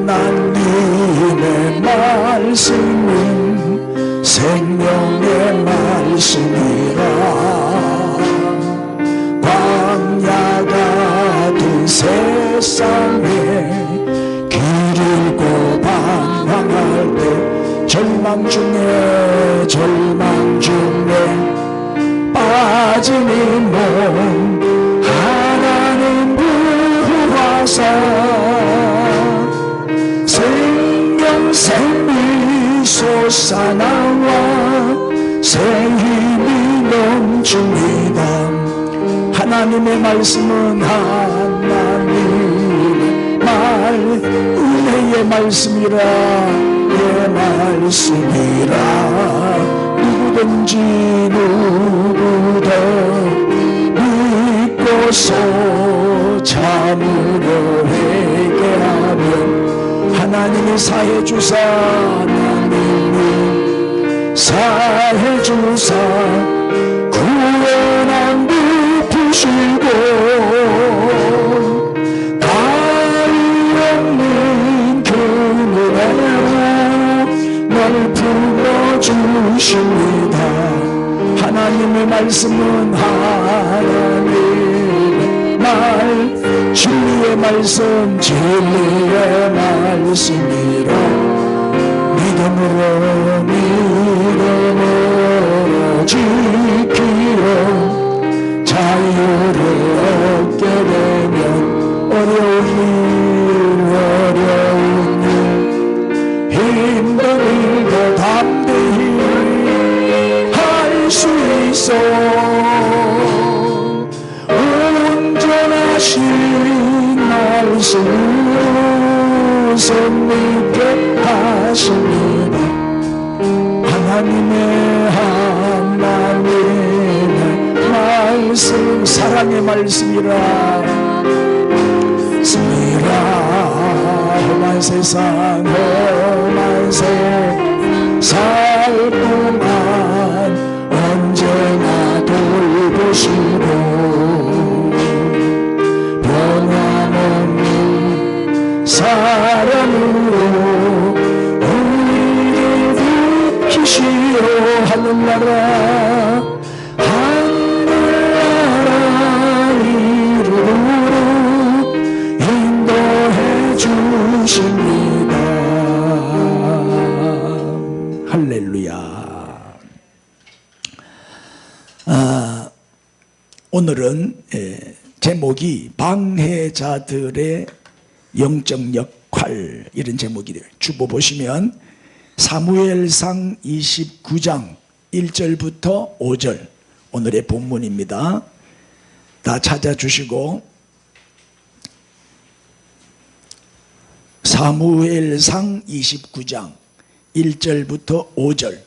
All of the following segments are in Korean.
하나님의 말씀은 생명의 말씀이라. 광야 같은 세상에 길을 고 방황할 때 절망 중에 빠진 이 몸 하나님 부하사 생명샘이 솟아나와 새 힘이 넘칩니다. 하나님의 말씀은 하나님의 말 은혜의 말씀이라. 의 말씀이라. 누구든지 누구도 믿고서 참으려 회개하면 하나님이 사해주사 하나님이 사해주사 구원한 베푸시고 가위 없는 그 은혜로 널 품어주십니다. 하나님의 말씀은 하나님의 말 진리의 말씀 진리의 말씀이라. 믿음으로 지키어 자유를 얻게 되면 어려운 일 힘든 일도 담대히 할 수 있어. 온전하신 말씀으로 선미게 하십니다. 하나님의 말씀 사랑의 말씀이라. 험한 세상 험한 세상 동안 언제나 돌보시고 변함없는 사랑으로 우리를 지키시오. 하늘나라 이름으로 인도해 주십니다. 할렐루야. 오늘은 제목이 방해자들의 영적 역할, 이런 제목이 돼요. 주보 보시면 사무엘상 29장 1절부터 5절 오늘의 본문입니다. 다 찾아주시고 사무엘상 29장 1절부터 5절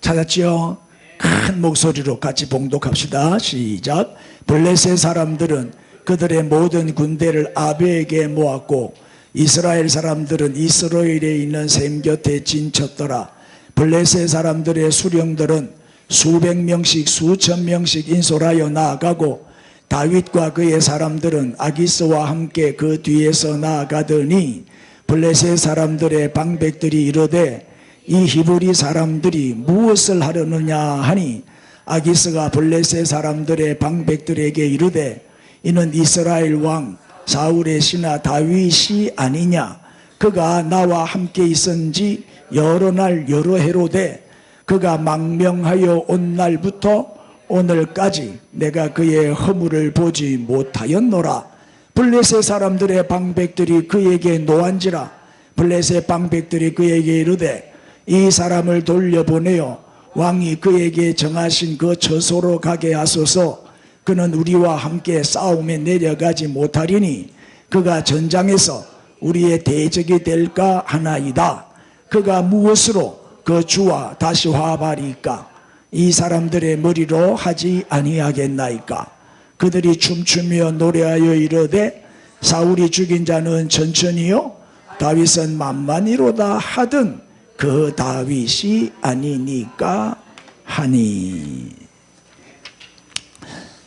찾았지요? 큰 목소리로 같이 봉독합시다. 시작. 블레셋 사람들은 그들의 모든 군대를 아베에게 모았고 이스라엘 사람들은 이스라엘에 있는 셈 곁에 진쳤더라. 블레셋 사람들의 수령들은 수백 명씩 수천 명씩 인솔하여 나아가고 다윗과 그의 사람들은 아기스와 함께 그 뒤에서 나아가더니 블레셋 사람들의 방백들이 이르되 이 히브리 사람들이 무엇을 하려느냐 하니 아기스가 블레셋 사람들의 방백들에게 이르되 이는 이스라엘 왕 사울의 신하 다윗이 아니냐. 그가 나와 함께 있은지 여러 날 여러 해로되 그가 망명하여 온 날부터 오늘까지 내가 그의 허물을 보지 못하였노라. 블레셋 사람들의 방백들이 그에게 노한지라. 블레셋 방백들이 그에게 이르되 이 사람을 돌려보내어 왕이 그에게 정하신 그 처소로 가게 하소서. 그는 우리와 함께 싸움에 내려가지 못하리니 그가 전장에서 우리의 대적이 될까 하나이다. 그가 무엇으로 그 주와 다시 화합하리까? 이 사람들의 머리로 하지 아니하겠나이까? 그들이 춤추며 노래하여 이르되 사울이 죽인 자는 천천히요 다윗은 만만히로다 하든 그 다윗이 아니니까 하니.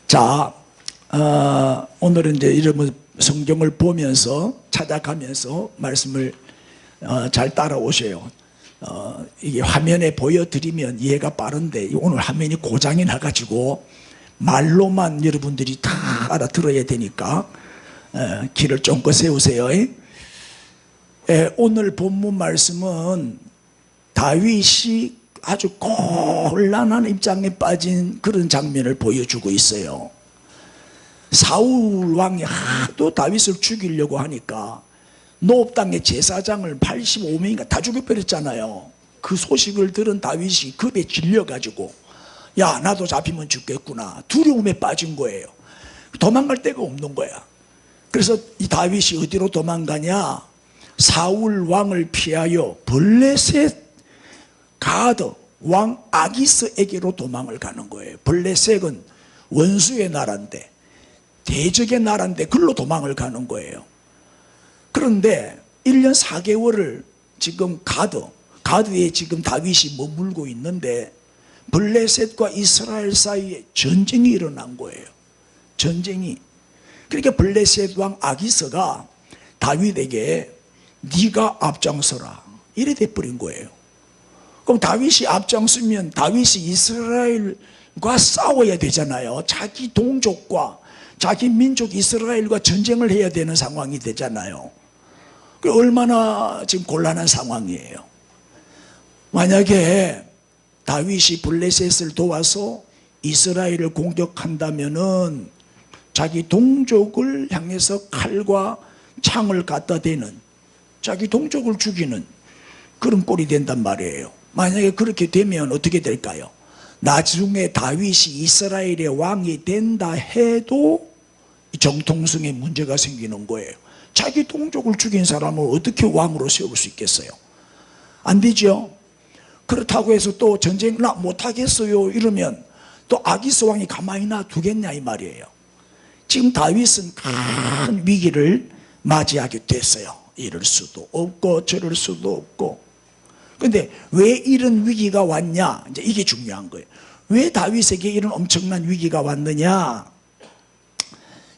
자, 오늘은 이제 이런 성경을 보면서 찾아가면서 말씀을 잘 따라오셔요. 이게 화면에 보여드리면 이해가 빠른데 오늘 화면이 고장이 나가지고 말로만 여러분들이 다 알아들어야 되니까 길을 쫑긋 세우세요. 오늘 본문 말씀은 다윗이 아주 곤란한 입장에 빠진 그런 장면을 보여주고 있어요. 사울 왕이 하도 다윗을 죽이려고 하니까 노업 땅의 제사장을 85명인가 다 죽여버렸잖아요. 그 소식을 들은 다윗이 급에 질려가지고 야, 나도 잡히면 죽겠구나, 두려움에 빠진 거예요. 도망갈 데가 없는 거야. 그래서 이 다윗이 어디로 도망가냐, 사울 왕을 피하여 블레셋 가드 왕 아기스에게로 도망을 가는 거예요. 블레셋은 원수의 나라인데, 대적의 나라인데 글로 도망을 가는 거예요. 그런데 1년 4개월을 지금 가드에 지금 다윗이 머물고 있는데 블레셋과 이스라엘 사이에 전쟁이 일어난 거예요. 전쟁이. 그러니까 블레셋 왕 아기스가 다윗에게 네가 앞장서라 이래 돼버린 거예요. 그럼 다윗이 앞장서면 다윗이 이스라엘과 싸워야 되잖아요. 자기 동족과 자기 민족 이스라엘과 전쟁을 해야 되는 상황이 되잖아요. 얼마나 지금 곤란한 상황이에요. 만약에 다윗이 블레셋을 도와서 이스라엘을 공격한다면은 자기 동족을 향해서 칼과 창을 갖다 대는, 자기 동족을 죽이는 그런 꼴이 된단 말이에요. 만약에 그렇게 되면 어떻게 될까요? 나중에 다윗이 이스라엘의 왕이 된다 해도 정통성에 문제가 생기는 거예요. 자기 동족을 죽인 사람을 어떻게 왕으로 세울 수 있겠어요? 안 되죠. 그렇다고 해서 또 전쟁 나 못하겠어요 이러면 또 아기스 왕이 가만히 놔두겠냐 이 말이에요. 지금 다윗은 큰 위기를 맞이하게 됐어요. 이럴 수도 없고 저럴 수도 없고. 그런데 왜 이런 위기가 왔냐, 이제 이게 중요한 거예요. 왜 다윗에게 이런 엄청난 위기가 왔느냐.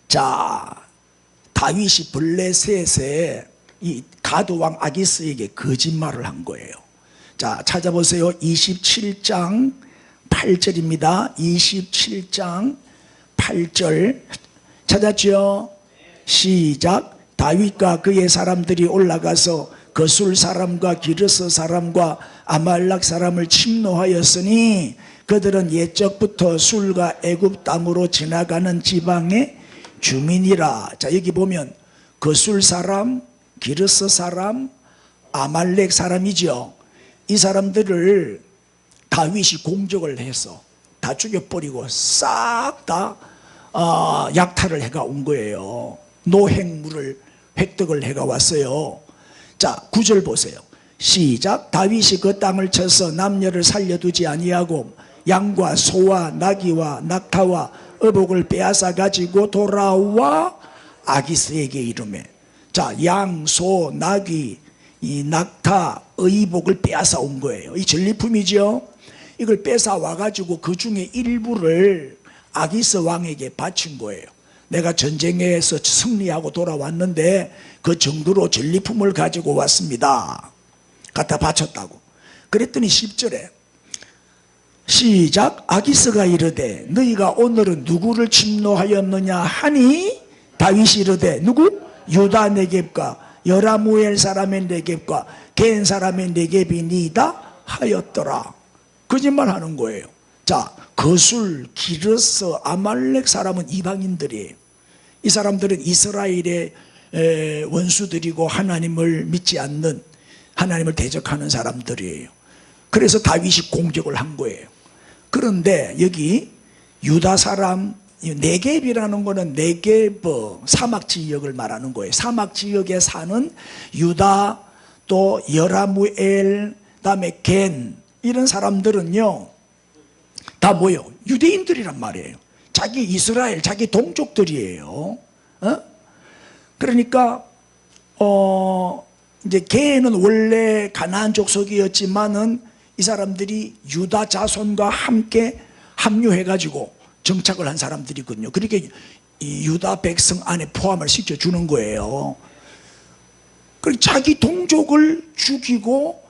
자, 다윗이 블레셋에 이 가드왕 아기스에게 거짓말을 한 거예요. 자, 찾아보세요. 27장 8절입니다. 27장 8절 찾았죠? 시작. 다윗과 그의 사람들이 올라가서 거술 사람과 기르스 사람과 아말렉 사람을 침노하였으니 그들은 옛적부터 술과 애굽 땅으로 지나가는 지방의 주민이라. 자, 여기 보면 거술 사람, 기르스 사람, 아말렉 사람이죠. 이 사람들을 다윗이 공격을 해서 다 죽여버리고 싹 다 약탈을 해가 온 거예요. 노획물을 획득을 해가 왔어요. 자, 9절 보세요. 시작. 다윗이 그 땅을 쳐서 남녀를 살려두지 아니하고 양과 소와 나귀와 낙타와 의복을 빼앗아 가지고 돌아와 아기스에게 이르매. 자, 양, 소, 나귀, 이 낙타, 의복을 빼앗아 온 거예요. 이 전리품이죠. 이걸 뺏어 와가지고 그 중에 일부를 아기스 왕에게 바친 거예요. 내가 전쟁에서 승리하고 돌아왔는데 그 정도로 전리품을 가지고 왔습니다. 갖다 바쳤다고. 그랬더니 10절에 시작. 아기스가 이르되 너희가 오늘은 누구를 침노하였느냐 하니 다윗이 이르되 누구? 유다 네겝과 여라무엘 사람의 네겝과 겐 사람의 네겝이니이다 하였더라. 거짓말하는 거예요. 자, 거술, 기르스, 아말렉 사람은 이방인들이에요. 이 사람들은 이스라엘의 원수들이고 하나님을 믿지 않는, 하나님을 대적하는 사람들이에요. 그래서 다윗이 공격을 한 거예요. 그런데 여기 유다 사람, 네겝이라는 거는 네겝 사막 지역을 말하는 거예요. 사막 지역에 사는 유다, 또 여라무엘, 그다음에 겐, 이런 사람들은요 다 뭐예요? 유대인들이란 말이에요. 자기 이스라엘, 자기 동족들이에요. 그러니까 이제 겐은 원래 가나안 족속이었지만은 이 사람들이 유다 자손과 함께 합류해가지고 정착을 한 사람들이거든요. 그러니까 이 유다 백성 안에 포함을 시켜주는 거예요. 그리고 자기 동족을 죽이고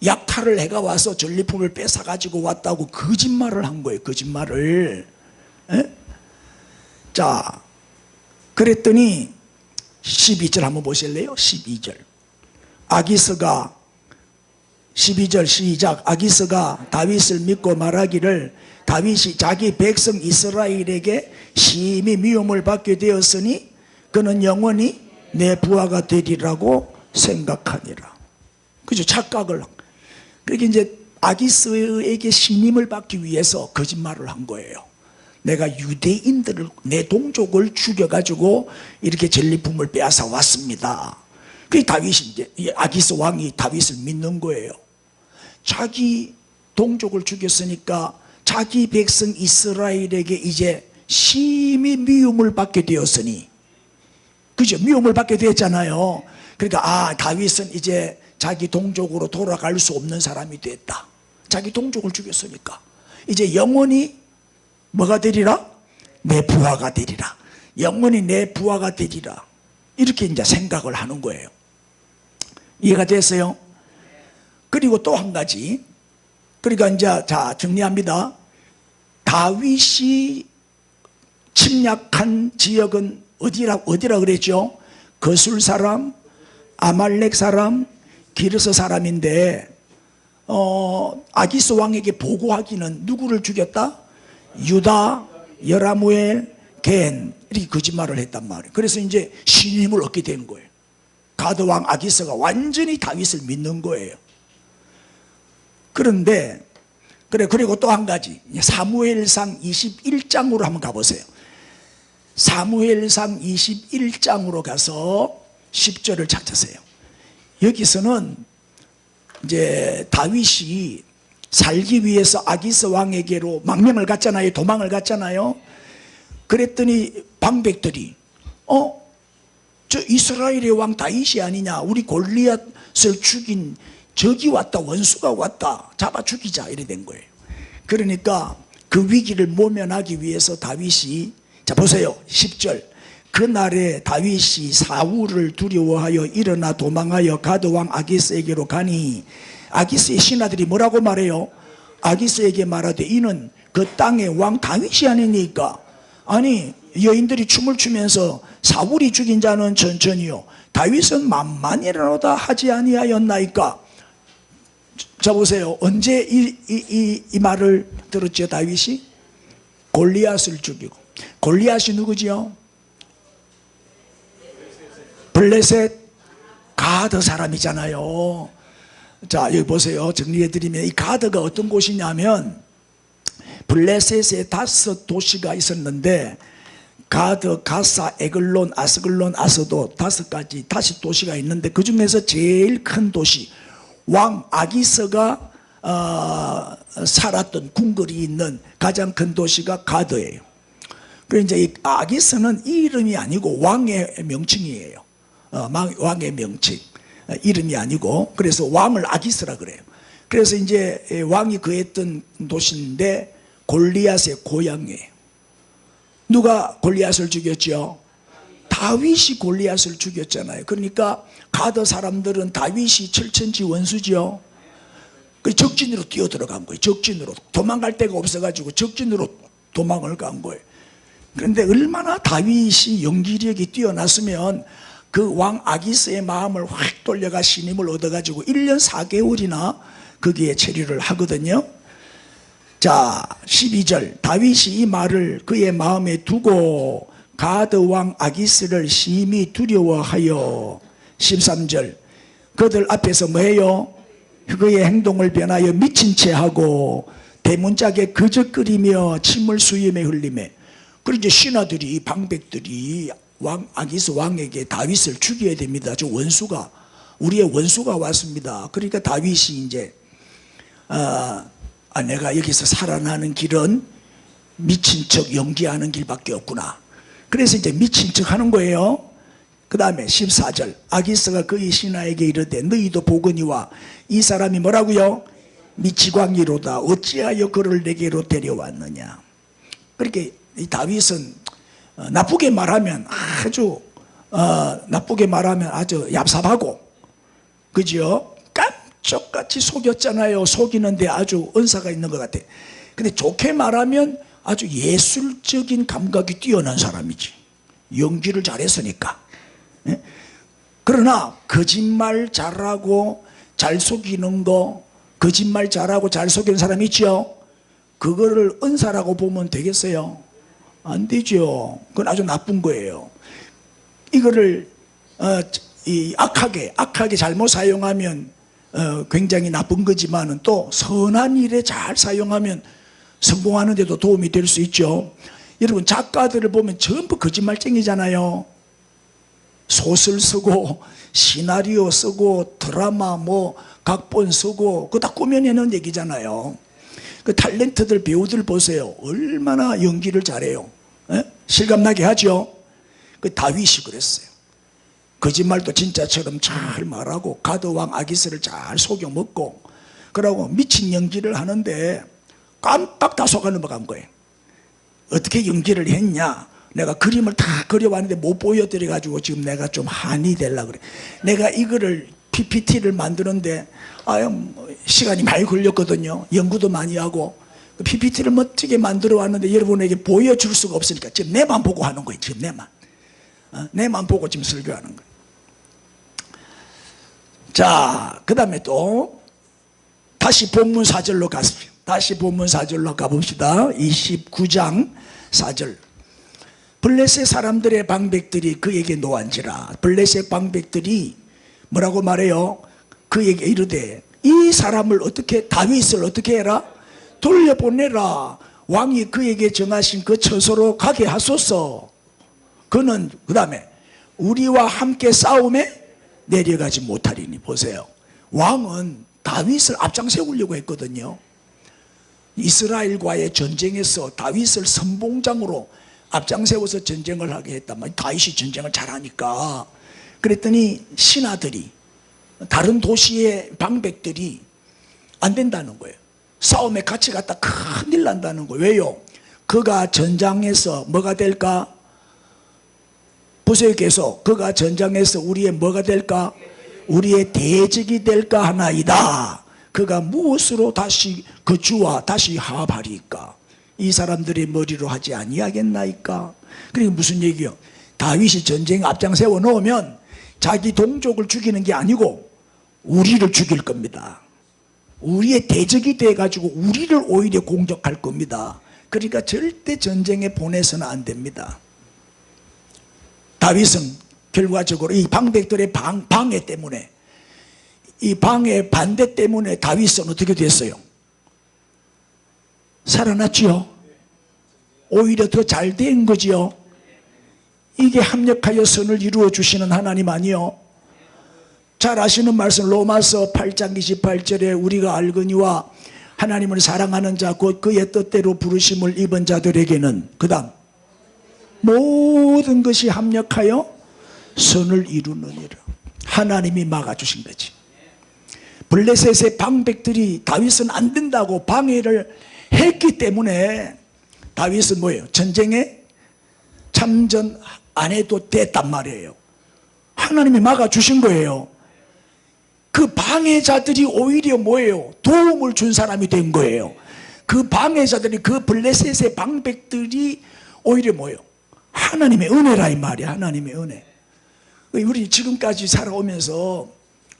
약탈을 해가 와서 전리품을 뺏어가지고 왔다고 거짓말을 한 거예요. 거짓말을. 에? 자, 그랬더니 12절 한번 보실래요? 12절. 아기스가 12절 시작. 아기스가 다윗을 믿고 말하기를 다윗이 자기 백성 이스라엘에게 심히 미움을 받게 되었으니 그는 영원히 내 부하가 되리라고 생각하니라. 그죠? 착각을. 그렇게 이제 아기스에게 신임을 받기 위해서 거짓말을 한 거예요. 내가 유대인들을, 내 동족을 죽여가지고 이렇게 전리품을 빼앗아 왔습니다. 그 다윗이 이제 아기스 왕이 다윗을 믿는 거예요. 자기 동족을 죽였으니까 자기 백성 이스라엘에게 이제 심히 미움을 받게 되었으니, 그죠? 미움을 받게 되었잖아요. 그러니까 다윗은 이제 자기 동족으로 돌아갈 수 없는 사람이 됐다. 자기 동족을 죽였으니까 이제 영원히 뭐가 되리라? 내 부하가 되리라. 영원히 내 부하가 되리라. 이렇게 이제 생각을 하는 거예요. 이해가 됐어요? 그리고 또 한 가지. 그러니까 이제 자 정리합니다. 다윗이 침략한 지역은 어디라 그랬죠? 거술 사람, 아말렉 사람, 기르스 사람인데 아기스 왕에게 보고하기는 누구를 죽였다? 유다, 여라무엘, 겐, 이렇게 거짓말을 했단 말이에요. 그래서 이제 신임을 얻게 된 거예요. 가드 왕 아기스가 완전히 다윗을 믿는 거예요. 그런데 그리고 또 한 가지, 사무엘상 21장으로 한번 가보세요. 사무엘상 21장으로 가서 10절을 찾으세요. 여기서는 이제 다윗이 살기 위해서 아기스 왕에게로 망명을 갔잖아요. 도망을 갔잖아요. 그랬더니 방백들이 저 이스라엘의 왕 다윗이 아니냐, 우리 골리앗을 죽인 적이 왔다, 원수가 왔다, 잡아 죽이자, 이래 된 거예요. 그러니까 그 위기를 모면하기 위해서 다윗이, 자 보세요, 10절. 그날에 다윗이 사울을 두려워하여 일어나 도망하여 가드왕 아기스에게로 가니 아기스의 신하들이 뭐라고 말해요? 아기스에게 말하되 이는 그 땅의 왕 다윗이 아니니까. 아니, 여인들이 춤을 추면서 사울이 죽인 자는 천천히요, 다윗은 만만이라도다 하지 아니하였나이까. 자 보세요. 언제 이 말을 들었죠? 다윗이 골리앗을 죽이고. 골리앗이 누구지요? 블레셋 가드 사람이잖아요. 자 여기 보세요. 정리해드리면 이 가드가 어떤 곳이냐면 블레셋에 5 도시가 있었는데 가드, 가사, 에글론, 아스글론, 아스도 5가지 다시 도시가 있는데 그 중에서 제일 큰 도시, 왕 아기스가 살았던 궁궐이 있는 가장 큰 도시가 가드예요. 그래서 이제 이 아기스는 이름이 아니고 왕의 명칭이에요. 왕의 명칭, 이름이 아니고. 그래서 왕을 아기스라 그래요. 그래서 이제 왕이 거했던 도시인데 골리앗의 고향이에요. 누가 골리앗을 죽였죠? 다윗이 골리앗을 죽였잖아요. 그러니까 가드 사람들은 다윗이 철천지 원수죠. 그 적진으로 뛰어들어간 거예요. 적진으로. 도망갈 데가 없어가지고 적진으로 도망을 간 거예요. 그런데 얼마나 다윗이 연기력이 뛰어났으면 그 왕 아기스의 마음을 확 돌려가 신임을 얻어가지고 1년 4개월이나 거기에 체류를 하거든요. 자 12절. 다윗이 이 말을 그의 마음에 두고 가드 왕 아기스를 심히 두려워하여. 13절. 그들 앞에서 뭐해요? 그의 행동을 변하여 미친 채 하고 대문짝에 그적거리며 침을 수염에 흘리매. 그리고 이제 신하들이, 방백들이 왕 아기스 왕에게 다윗을 죽여야 됩니다. 저 원수가, 우리의 원수가 왔습니다. 그러니까 다윗이 이제 내가 여기서 살아나는 길은 미친 척 연기하는 길밖에 없구나. 그래서 이제 미친 척 하는 거예요. 그 다음에 14절. 아기스가 그의 신하에게 이르되 너희도 보거니와 이 사람이 뭐라고요? 미치광이로다. 어찌하여 그를 내게로 데려왔느냐. 그렇게 이 다윗은 나쁘게 말하면 아주 나쁘게 말하면 아주 얍삽하고, 그죠? 깜짝같이 속였잖아요. 속이는데 아주 은사가 있는 것 같아. 근데 좋게 말하면 아주 예술적인 감각이 뛰어난 사람이지. 연기를 잘했으니까. 예? 그러나 거짓말 잘하고 잘 속이는 거, 거짓말 잘하고 잘 속이는 사람 있죠? 그거를 은사라고 보면 되겠어요? 안 되죠. 그건 아주 나쁜 거예요. 이거를 악하게 잘못 사용하면 굉장히 나쁜 거지만은, 또 선한 일에 잘 사용하면 성공하는 데도 도움이 될 수 있죠. 여러분, 작가들을 보면 전부 거짓말쟁이잖아요. 소설 쓰고 시나리오 쓰고 드라마 각본 쓰고 그거 다 꾸며내는 얘기잖아요. 그 탤런트들, 배우들 보세요. 얼마나 연기를 잘해요. 실감나게 하죠. 그 다윗이 그랬어요. 거짓말도 진짜처럼 잘 말하고 가드왕 아기스를 잘 속여먹고, 그러고 미친 연기를 하는데 깜빡 다 속아 넘어간 거예요. 어떻게 연기를 했냐? 내가 그림을 다 그려왔는데 못 보여드려가지고 지금 내가 좀 한이 되려고 그래. 내가 이거를 PPT를 만드는데 시간이 많이 걸렸거든요. 연구도 많이 하고. PPT를 멋지게 만들어 왔는데 여러분에게 보여줄 수가 없으니까 지금 내만 보고 하는 거예요. 지금 내만 보고 지금 설교하는 거예요. 자, 그 다음에 또 다시 본문 4절로 가십시오. 다시 본문 4절로 가봅시다. 29장 4절. 블레셋 사람들의 방백들이 그에게 노한지라. 블레셋 방백들이 뭐라고 말해요? 그에게 이르되, 이 사람을 어떻게, 다윗을 어떻게 해라? 돌려보내라. 왕이 그에게 정하신 그 처소로 가게 하소서. 그는 그 다음에 우리와 함께 싸움에 내려가지 못하리니. 보세요. 왕은 다윗을 앞장 세우려고 했거든요. 이스라엘과의 전쟁에서 다윗을 선봉장으로 앞장 세워서 전쟁을 하게 했단 말이에요. 다윗이 전쟁을 잘하니까. 그랬더니 신하들이, 다른 도시의 방백들이 안 된다는 거예요. 싸움에 같이 갔다 큰일 난다는 거예요. 왜요? 그가 전장에서 뭐가 될까? 보세요. 계속 그가 전장에서 우리의 뭐가 될까? 우리의 대적이 될까 하나이다. 그가 무엇으로 다시 그 주와 다시 화합하리까? 이 사람들의 머리로 하지 아니하겠나이까? 그러니까 무슨 얘기요? 다윗이 전쟁 앞장 세워 놓으면 자기 동족을 죽이는 게 아니고 우리를 죽일 겁니다. 우리의 대적이 돼가지고 우리를 오히려 공격할 겁니다. 그러니까 절대 전쟁에 보내서는 안 됩니다. 다윗은 결과적으로 이 방백들의 방해 때문에, 이 방해 반대 때문에 다윗은 어떻게 됐어요? 살아났지요. 오히려 더 잘 된 거지요. 이게 합력하여 선을 이루어 주시는 하나님 아니요? 잘 아시는 말씀 로마서 8장 28절에 우리가 알거니와 하나님을 사랑하는 자 곧 그의 뜻대로 부르심을 입은 자들에게는, 그 다음 모든 것이 합력하여 선을 이루느니라. 하나님이 막아주신 거지. 블레셋의 방백들이 다윗은 안 된다고 방해를 했기 때문에 다윗은 뭐예요? 전쟁에 참전 안 해도 됐단 말이에요. 하나님이 막아주신 거예요. 그 방해자들이 오히려 뭐예요? 도움을 준 사람이 된 거예요. 그 방해자들이, 그 블레셋의 방백들이 오히려 뭐예요? 하나님의 은혜라 이 말이야. 하나님의 은혜. 우리 지금까지 살아오면서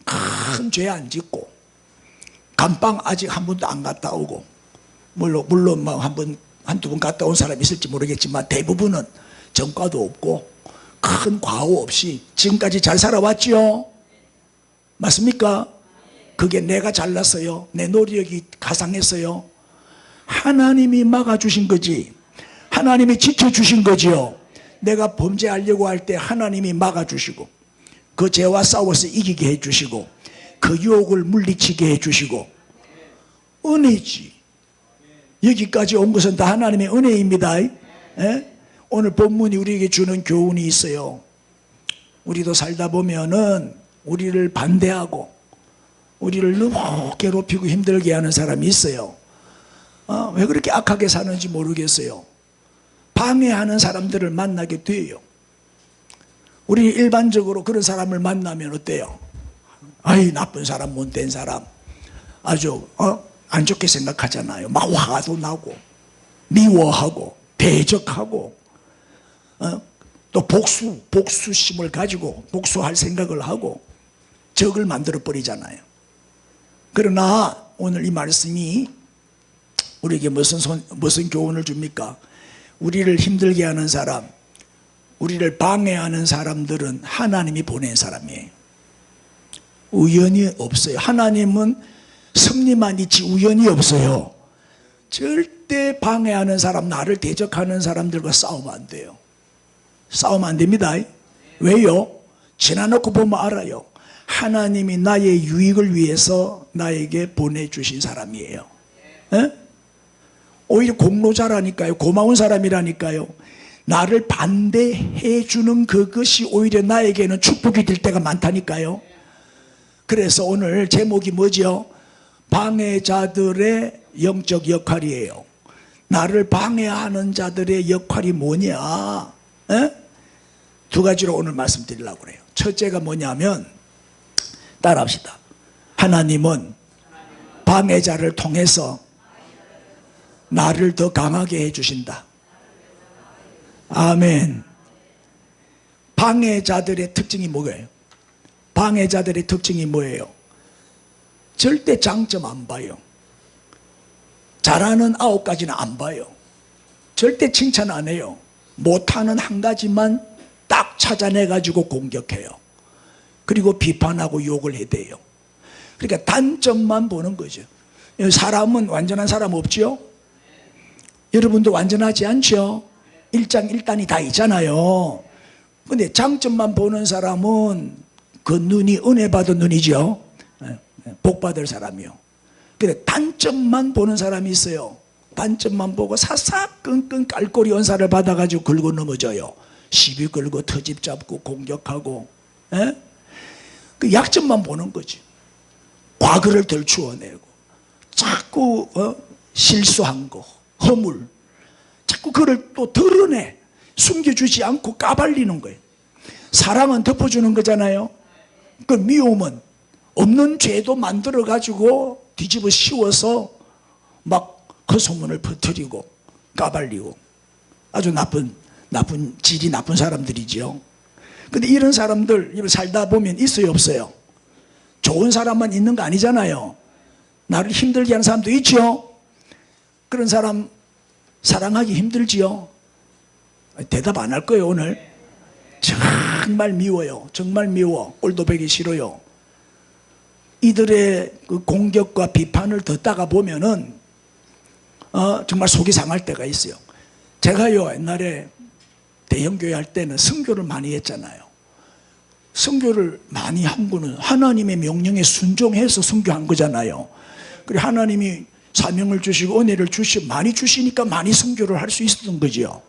큰 죄 안 짓고 감방 아직 한 번도 안 갔다 오고, 물론 뭐 한두 번 갔다 온 사람이 있을지 모르겠지만 대부분은 전과도 없고 큰 과오 없이 지금까지 잘 살아왔지요. 맞습니까? 그게 내가 잘났어요? 내 노력이 가상했어요? 하나님이 막아주신 거지. 하나님이 지켜주신 거지요. 내가 범죄하려고 할 때 하나님이 막아주시고, 그 죄와 싸워서 이기게 해주시고, 그 유혹을 물리치게 해주시고, 은혜지. 여기까지 온 것은 다 하나님의 은혜입니다. 예? 오늘 본문이 우리에게 주는 교훈이 있어요. 우리도 살다 보면은 우리를 반대하고 우리를 너무 괴롭히고 힘들게 하는 사람이 있어요. 왜 그렇게 악하게 사는지 모르겠어요. 방해하는 사람들을 만나게 돼요. 우리 일반적으로 그런 사람을 만나면 어때요? 아이, 나쁜 사람, 못된 사람, 아주 안 좋게 생각하잖아요. 막 화도 나고 미워하고 대적하고 또 복수심을 가지고 복수할 생각을 하고 적을 만들어 버리잖아요. 그러나 오늘 이 말씀이 우리에게 무슨 교훈을 줍니까? 우리를 힘들게 하는 사람, 우리를 방해하는 사람들은 하나님이 보낸 사람이에요. 우연이 없어요. 하나님은 승리만 있지 우연이 없어요. 절대 방해하는 사람, 나를 대적하는 사람들과 싸우면 안 돼요. 싸우면 안 됩니다. 왜요? 지나놓고 보면 알아요. 하나님이 나의 유익을 위해서 나에게 보내주신 사람이에요. 에? 오히려 공로자라니까요. 고마운 사람이라니까요. 나를 반대해 주는 그것이 오히려 나에게는 축복이 될 때가 많다니까요. 그래서 오늘 제목이 뭐죠? 방해자들의 영적 역할이에요. 나를 방해하는 자들의 역할이 뭐냐? 에? 두 가지로 오늘 말씀드리려고 그래요. 첫째가 뭐냐면 따라합시다. 하나님은 방해자를 통해서 나를 더 강하게 해주신다. 아멘. 방해자들의 특징이 뭐예요? 방해자들의 특징이 뭐예요? 절대 장점 안 봐요. 잘하는 9가지는 안 봐요. 절대 칭찬 안 해요. 못하는 한 가지만 딱 찾아내가지고 공격해요. 그리고 비판하고 욕을 해대요. 그러니까 단점만 보는 거죠. 사람은 완전한 사람 없죠? 여러분도 완전하지 않죠? 일장일단이 다 있잖아요. 근데 장점만 보는 사람은 그 눈이 은혜 받은 눈이죠. 복 받을 사람이요. 근데 단점만 보는 사람이 있어요. 단점만 보고 사사건건 깔꼬리 언사를 받아가지고 긁어 넘어져요. 시비 걸고 터집 잡고 공격하고. 그 약점만 보는 거지. 과거를 덜추어내고 자꾸 실수한 거, 허물, 자꾸 그걸 또 드러내. 숨겨주지 않고 까발리는 거예요. 사랑은 덮어주는 거잖아요. 그 미움은 없는 죄도 만들어가지고 뒤집어 씌워서 막 그 소문을 퍼뜨리고 까발리고 아주 나쁜 질이 나쁜 사람들이죠. 근데 이런 사람들 살다 보면 있어요, 없어요? 좋은 사람만 있는 거 아니잖아요. 나를 힘들게 하는 사람도 있죠. 그런 사람 사랑하기 힘들지요. 대답 안 할 거예요. 오늘 정말 미워요. 정말 미워. 꼴도 보기 싫어요. 이들의 그 공격과 비판을 듣다가 보면은 정말 속이 상할 때가 있어요. 제가요 옛날에 대형교회 할 때는 선교를 많이 했잖아요. 선교를 많이 한 거는 하나님의 명령에 순종해서 선교한 거잖아요. 그리고 하나님이 사명을 주시고 은혜를 많이 주시니까 많이 선교를 할 수 있었던 거죠.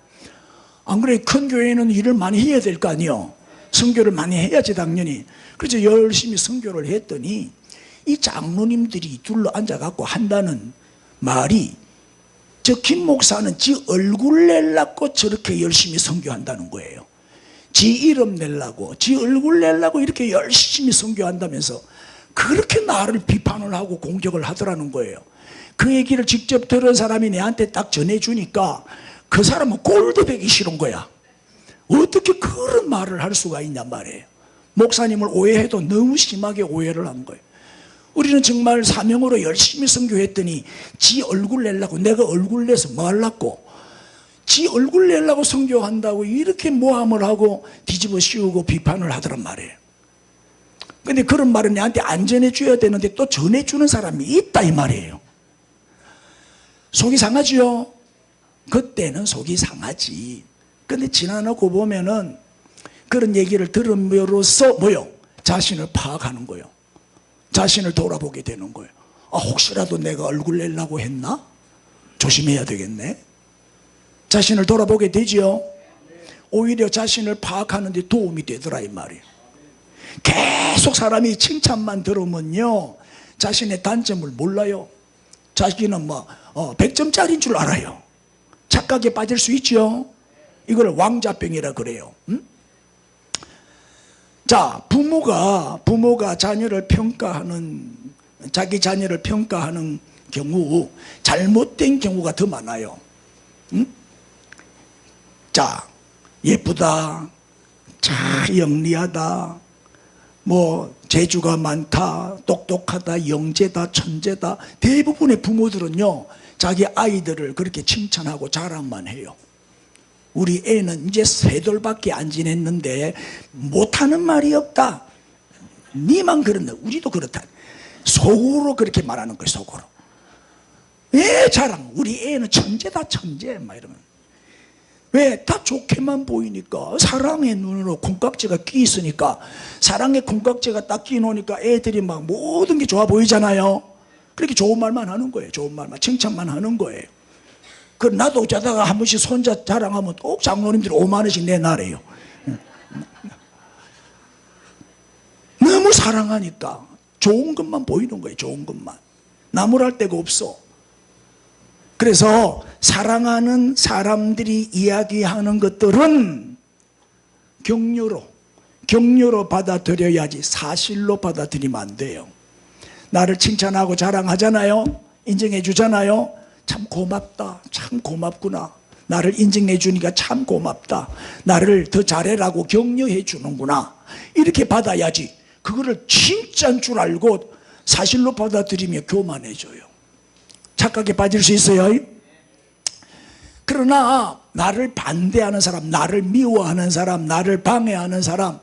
안 그래 큰 교회는 일을 많이 해야 될 거 아니에요. 선교를 많이 해야지 당연히. 그래서 열심히 선교를 했더니 이 장로님들이 둘러 앉아갖고 한다는 말이 저 김 목사는 지 얼굴 내려고 저렇게 열심히 선교한다는 거예요. 지 이름 내려고 지 얼굴 내려고 이렇게 열심히 선교한다면서 그렇게 나를 비판을 하고 공격을 하더라는 거예요. 그 얘기를 직접 들은 사람이 내한테 딱 전해주니까 그 사람은 꼴도 보기 싫은 거야. 어떻게 그런 말을 할 수가 있냔 말이에요. 목사님을 오해해도 너무 심하게 오해를 한 거예요. 우리는 정말 사명으로 열심히 선교했더니 지 얼굴 내려고 내가 얼굴 내서 뭐 하려고 지 얼굴 내려고 선교한다고 이렇게 모함을 하고 뒤집어 씌우고 비판을 하더란 말이에요. 근데 그런 말은 내한테 안 전해줘야 되는데 또 전해주는 사람이 있다 이 말이에요. 속이 상하지요. 그때는 속이 상하지. 근데 지나놓고 보면은 그런 얘기를 들음으로써 뭐요? 자신을 파악하는 거예요. 자신을 돌아보게 되는 거예요. 혹시라도 내가 얼굴 내려고 했나? 조심해야 되겠네. 자신을 돌아보게 되지요. 오히려 자신을 파악하는 데 도움이 되더라 이 말이에요. 계속 사람이 칭찬만 들으면요 자신의 단점을 몰라요. 자기는 100점짜리인 줄 알아요. 착각에 빠질 수 있죠. 이걸 왕자병이라 그래요. 응? 자, 부모가 자기 자녀를 평가하는 경우 잘못된 경우가 더 많아요. 응? 자, 예쁘다, 자, 영리하다, 뭐 재주가 많다, 똑똑하다, 영재다, 천재다. 대부분의 부모들은요 자기 아이들을 그렇게 칭찬하고 자랑만 해요. 우리 애는 이제 3돌밖에 안 지냈는데 못하는 말이 없다. 니만 그런다, 우리도 그렇다. 속으로 그렇게 말하는 거예요. 속으로. 왜 자랑? 우리 애는 천재다, 천재 막 이러면. 왜? 다 좋게만 보이니까. 사랑의 눈으로 콩깍지가 끼 있으니까, 사랑의 콩깍지가 딱 끼 놓으니까 애들이 막 모든 게 좋아 보이잖아요. 그렇게 좋은 말만 하는 거예요. 좋은 말만, 칭찬만 하는 거예요. 그 나도 자다가 한 번씩 손자 자랑하면 꼭 장로님들이 5만 원씩 내놔래요. 너무 사랑하니까 좋은 것만 보이는 거예요. 좋은 것만. 나무랄 데가 없어. 그래서 사랑하는 사람들이 이야기하는 것들은 격려로 받아들여야지 사실로 받아들이면 안 돼요. 나를 칭찬하고 자랑하잖아요. 인정해 주잖아요. 참 고맙다, 참 고맙구나, 나를 인정해 주니까 참 고맙다, 나를 더 잘해라고 격려해 주는구나, 이렇게 받아야지. 그거를 진짜인 줄 알고 사실로 받아들이면 교만해져요. 착각에 빠질 수 있어요. 그러나 나를 반대하는 사람, 나를 미워하는 사람, 나를 방해하는 사람,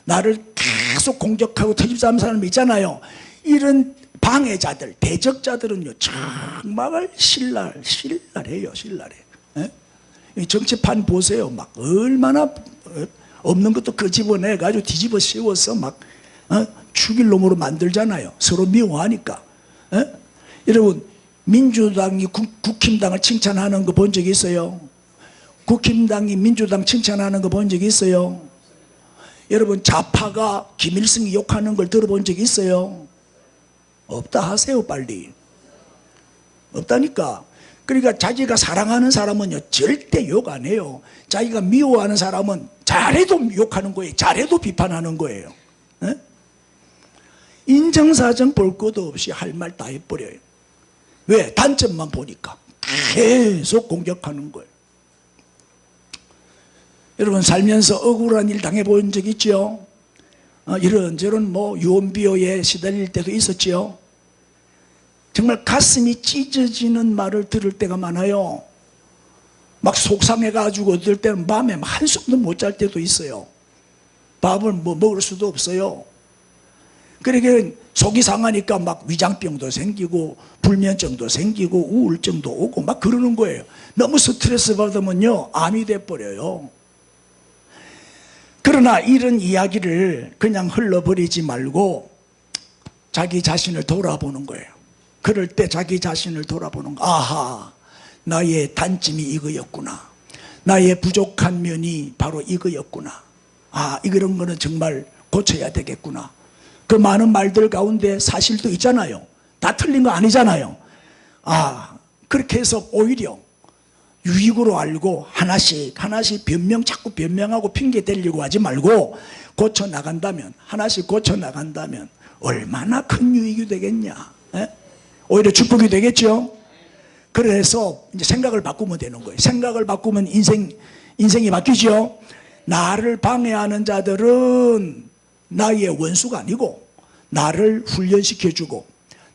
나를 계속 공격하고 터집사하는 사람 있잖아요. 이런 방해자들, 대적자들은요 정말 신랄해요. 예? 정치판 보세요. 막 얼마나 없는 것도 끄집어내가지고 뒤집어 씌워서 막 죽일 놈으로 만들잖아요. 서로 미워하니까. 예? 여러분, 민주당이 국힘당을 칭찬하는 거 본 적 있어요? 국힘당이 민주당 칭찬하는 거 본 적 있어요? 여러분, 좌파가 김일성이 욕하는 걸 들어본 적 있어요? 없다 하세요. 빨리. 없다니까. 그러니까 자기가 사랑하는 사람은요 절대 욕 안 해요. 자기가 미워하는 사람은 잘해도 욕하는 거예요. 잘해도 비판하는 거예요. 에? 인정사정 볼 것도 없이 할 말 다 해버려요. 왜? 단점만 보니까 계속 공격하는 거예요. 여러분, 살면서 억울한 일 당해본 적 있죠? 이런저런 뭐 유언비어에 시달릴 때도 있었지요. 정말 가슴이 찢어지는 말을 들을 때가 많아요. 막 속상해가지고 어떨 때는 밤에 한숨도 못 잘 때도 있어요. 밥을 뭐 먹을 수도 없어요. 그러니까 속이 상하니까 막 위장병도 생기고 불면증도 생기고 우울증도 오고 막 그러는 거예요. 너무 스트레스 받으면요 암이 돼버려요. 그러나 이런 이야기를 그냥 흘러버리지 말고 자기 자신을 돌아보는 거예요. 그럴 때 자기 자신을 돌아보는 거. 아하, 나의 단점이 이거였구나, 나의 부족한 면이 바로 이거였구나, 아, 이런 거는 정말 고쳐야 되겠구나. 그 많은 말들 가운데 사실도 있잖아요. 다 틀린 거 아니잖아요. 아, 그렇게 해서 오히려 유익으로 알고 하나씩 자꾸 변명하고 핑계 대려고 하지 말고 고쳐나간다면, 하나씩 고쳐나간다면 얼마나 큰 유익이 되겠냐. 에? 오히려 축복이 되겠죠. 그래서 이제 생각을 바꾸면 되는 거예요. 생각을 바꾸면 인생이 바뀌죠. 나를 방해하는 자들은 나의 원수가 아니고 나를 훈련시켜주고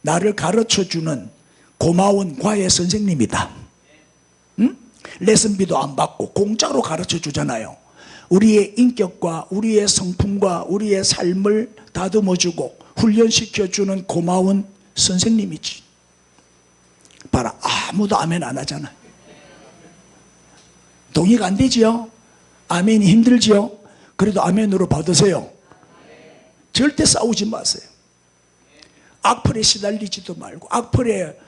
나를 가르쳐주는 고마운 과외 선생님이다. 응? 레슨비도 안 받고 공짜로 가르쳐 주잖아요. 우리의 인격과 우리의 성품과 우리의 삶을 다듬어주고 훈련시켜주는 고마운 선생님이지. 봐라, 아무도 아멘 안 하잖아. 동의가 안 되지요? 아멘이 힘들지요? 그래도 아멘으로 받으세요. 절대 싸우지 마세요. 악플에 시달리지도 말고. 악플에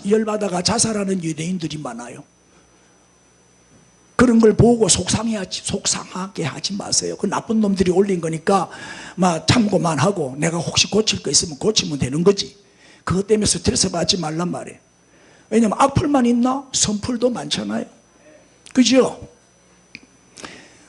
열받아가 자살하는 유대인들이 많아요. 그런 걸 보고 속상하게 하지 마세요. 그 나쁜 놈들이 올린 거니까 막 참고만 하고 내가 혹시 고칠 거 있으면 고치면 되는 거지. 그것 때문에 스트레스 받지 말란 말이에요. 왜냐면 악플만 있나? 선플도 많잖아요. 그죠?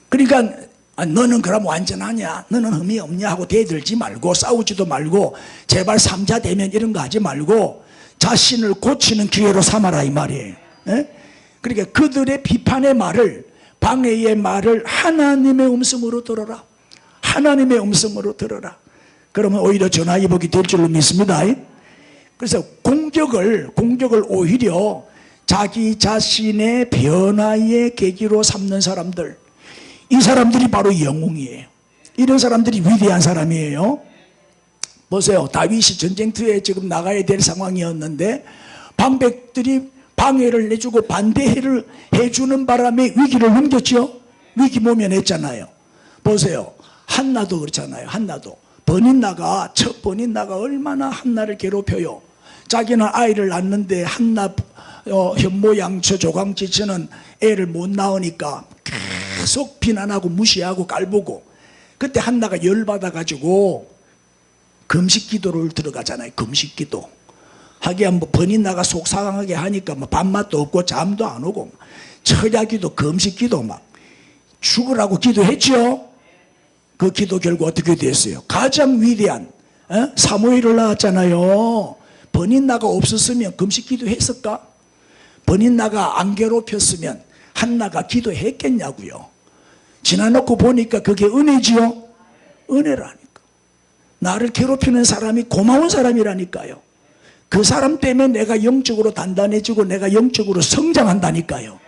그러니까 너는 그럼 완전하냐, 너는 흠이 없냐 하고 대들지 말고 싸우지도 말고 제발 삼자 되면 이런 거 하지 말고 자신을 고치는 기회로 삼아라 이 말이에요. 예? 그러니까 그들의 비판의 말을, 방해의 말을 하나님의 음성으로 들어라. 하나님의 음성으로 들어라. 그러면 오히려 전화위복이 될 줄로 믿습니다. 그래서 공격을 오히려 자기 자신의 변화의 계기로 삼는 사람들, 이 사람들이 바로 영웅이에요. 이런 사람들이 위대한 사람이에요. 보세요. 다윗이 전쟁터에 지금 나가야 될 상황이었는데 방백들이 방해를 내주고 반대를 해주는 바람에 위기를 넘겼죠. 위기 모면했잖아요. 보세요. 한나도 그렇잖아요. 한나도 버닌나가, 첫 버닌나가 얼마나 한나를 괴롭혀요. 자기는 아이를 낳는데 한나 현모양처 조강지처는 애를 못 낳으니까 계속 비난하고 무시하고 깔보고, 그때 한나가 열받아가지고 금식기도를 들어가잖아요. 금식기도 하기야 뭐 버닌나가 속상하게 하니까 뭐 밥맛도 없고 잠도 안 오고 철야기도 금식기도 막 죽으라고 기도했죠. 그 기도 결과 어떻게 됐어요? 가장 위대한 사무엘을 낳았잖아요. 버닌나가 없었으면 금식기도 했을까? 버닌나가 안 괴롭혔으면 한나가 기도했겠냐고요. 지나놓고 보니까 그게 은혜지요. 은혜라니까. 나를 괴롭히는 사람이 고마운 사람이라니까요. 그 사람 때문에 내가 영적으로 단단해지고 내가 영적으로 성장한다니까요.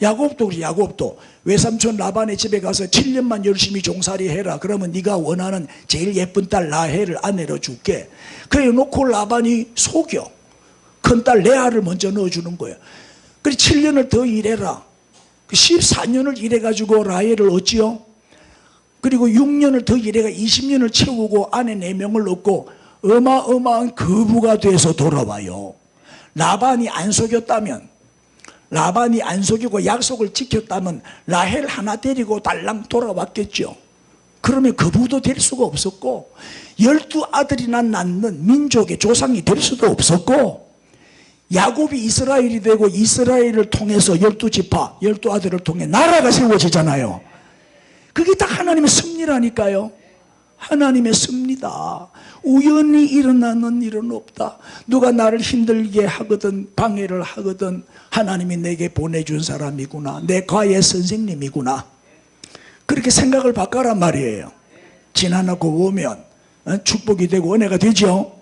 야곱도 그래. 야곱도 외삼촌 라반의 집에 가서 7년만 열심히 종살이 해라. 그러면 네가 원하는 제일 예쁜 딸 라헬을 아내로 줄게. 그래 놓고 라반이 속여. 큰딸 레아를 먼저 넣어주는 거예요. 그래 7년을 더 일해라. 14년을 일해가지고 라헬을 얻지요. 그리고 6년을 더 일해가 20년을 채우고 아내 4명을 얻고 어마어마한 거부가 돼서 돌아와요. 라반이 안 속였다면, 라반이 안 속이고 약속을 지켰다면 라헬 하나 데리고 달랑 돌아왔겠죠. 그러면 거부도 될 수가 없었고 12아들이나 낳는 민족의 조상이 될 수도 없었고, 야곱이 이스라엘이 되고 이스라엘을 통해서 12지파 12아들을 통해 나라가 세워지잖아요. 그게 다 하나님의 섭리라니까요. 하나님의 섭리다. 우연히 일어나는 일은 없다. 누가 나를 힘들게 하거든 방해를 하거든 하나님이 내게 보내준 사람이구나. 내 과외 선생님이구나. 그렇게 생각을 바꿔란 말이에요. 지나놓고 오면 축복이 되고 은혜가 되죠.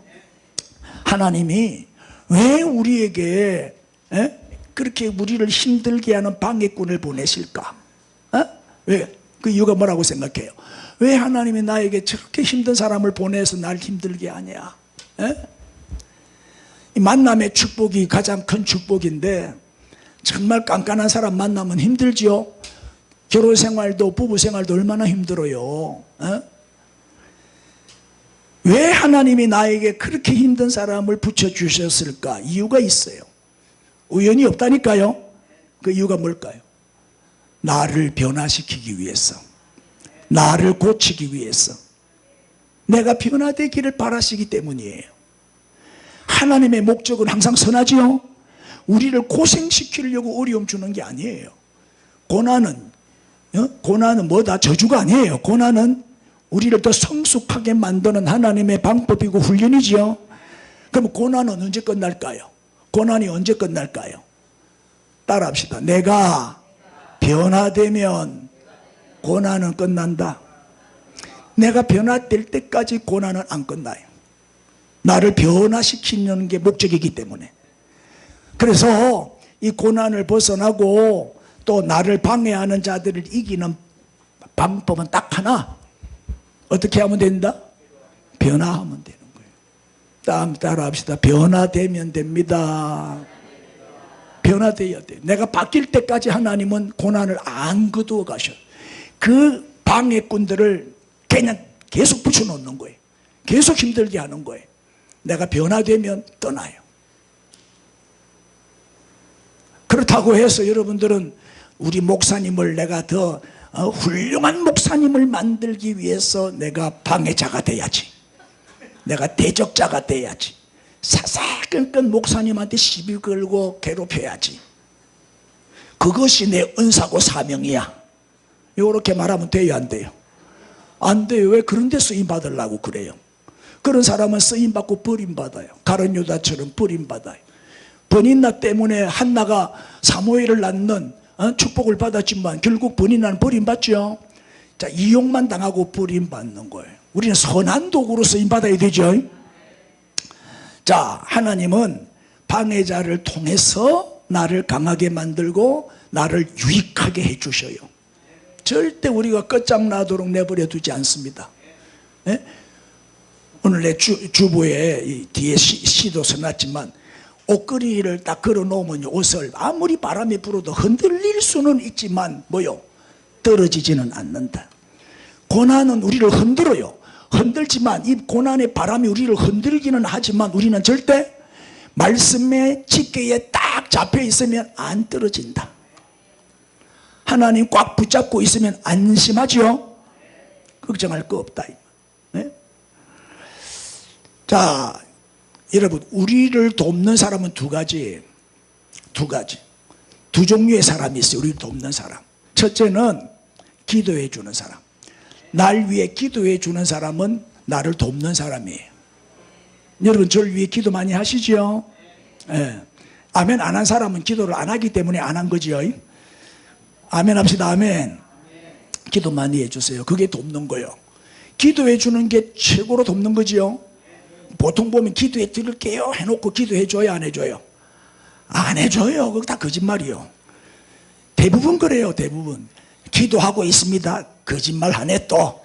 하나님이 왜 우리에게 그렇게 우리를 힘들게 하는 방해꾼을 보내실까? 왜? 그 이유가 뭐라고 생각해요? 왜 하나님이 나에게 저렇게 힘든 사람을 보내서 날 힘들게 하냐? 이 만남의 축복이 가장 큰 축복인데 정말 깐깐한 사람 만나면 힘들지요. 결혼생활도 부부생활도 얼마나 힘들어요. 왜 하나님이 나에게 그렇게 힘든 사람을 붙여주셨을까? 이유가 있어요. 우연이 없다니까요. 그 이유가 뭘까요? 나를 변화시키기 위해서, 나를 고치기 위해서, 내가 변화되기를 바라시기 때문이에요. 하나님의 목적은 항상 선하지요. 우리를 고생시키려고 어려움 주는 게 아니에요. 고난은 뭐다? 저주가 아니에요. 고난은 우리를 더 성숙하게 만드는 하나님의 방법이고 훈련이지요. 그럼 고난은 언제 끝날까요? 고난이 언제 끝날까요? 따라합시다. 내가 변화되면 고난은 끝난다. 내가 변화될 때까지 고난은 안 끝나요. 나를 변화시키는 게 목적이기 때문에. 그래서 이 고난을 벗어나고 또 나를 방해하는 자들을 이기는 방법은 딱 하나. 어떻게 하면 된다? 변화하면 되는 거예요. 따라합시다. 변화되면 됩니다. 변화되어야 돼요. 내가 바뀔 때까지 하나님은 고난을 안 거두어 가셔요. 그 방해꾼들을 그냥 계속 붙여놓는 거예요. 계속 힘들게 하는 거예요. 내가 변화되면 떠나요. 그렇다고 해서 여러분들은 우리 목사님을 내가 더 훌륭한 목사님을 만들기 위해서 내가 방해자가 돼야지, 내가 대적자가 돼야지, 사사건건 목사님한테 시비 걸고 괴롭혀야지, 그것이 내 은사고 사명이야. 요렇게 말하면 돼요, 안 돼요? 안 돼요. 왜 그런 데 쓰임 받으려고 그래요? 그런 사람은 쓰임 받고 버림받아요. 가룟 유다처럼 버림받아요. 버닌나 때문에 한나가 사무엘을 낳는 축복을 받았지만 결국 버닌나는 버림받죠. 자, 이용만 당하고 버림받는 거예요. 우리는 선한 도구로 쓰임 받아야 되죠. 자, 하나님은 방해자를 통해서 나를 강하게 만들고 나를 유익하게 해주셔요. 절대 우리가 끝장나도록 내버려 두지 않습니다. 네? 오늘 내 주부에 뒤에 시도 써놨지만 옷걸이를 딱 걸어 놓으면 옷을 아무리 바람이 불어도 흔들릴 수는 있지만 뭐요? 떨어지지는 않는다. 고난은 우리를 흔들어요. 흔들지만 이 고난의 바람이 우리를 흔들기는 하지만 우리는 절대 말씀의 집게에 딱 잡혀 있으면 안 떨어진다. 하나님 꽉 붙잡고 있으면 안심하죠. 걱정할 거 없다. 네? 자, 여러분, 우리를 돕는 사람은 두 가지. 두 종류의 사람이 있어요. 우리를 돕는 사람. 첫째는 기도해 주는 사람. 날 위해 기도해 주는 사람은 나를 돕는 사람이에요. 여러분, 저를 위해 기도 많이 하시죠? 네. 아멘 안 한 사람은 기도를 안 하기 때문에 안 한 거죠. 아멘 합시다. 아멘. 기도 많이 해주세요. 그게 돕는 거예요. 기도해 주는 게 최고로 돕는 거지요. 보통 보면 기도해 드릴게요 해놓고 기도해 줘요, 안 해줘요? 안 해줘요. 그거 다 거짓말이요. 대부분 그래요. 대부분 기도하고 있습니다. 거짓말 하네. 또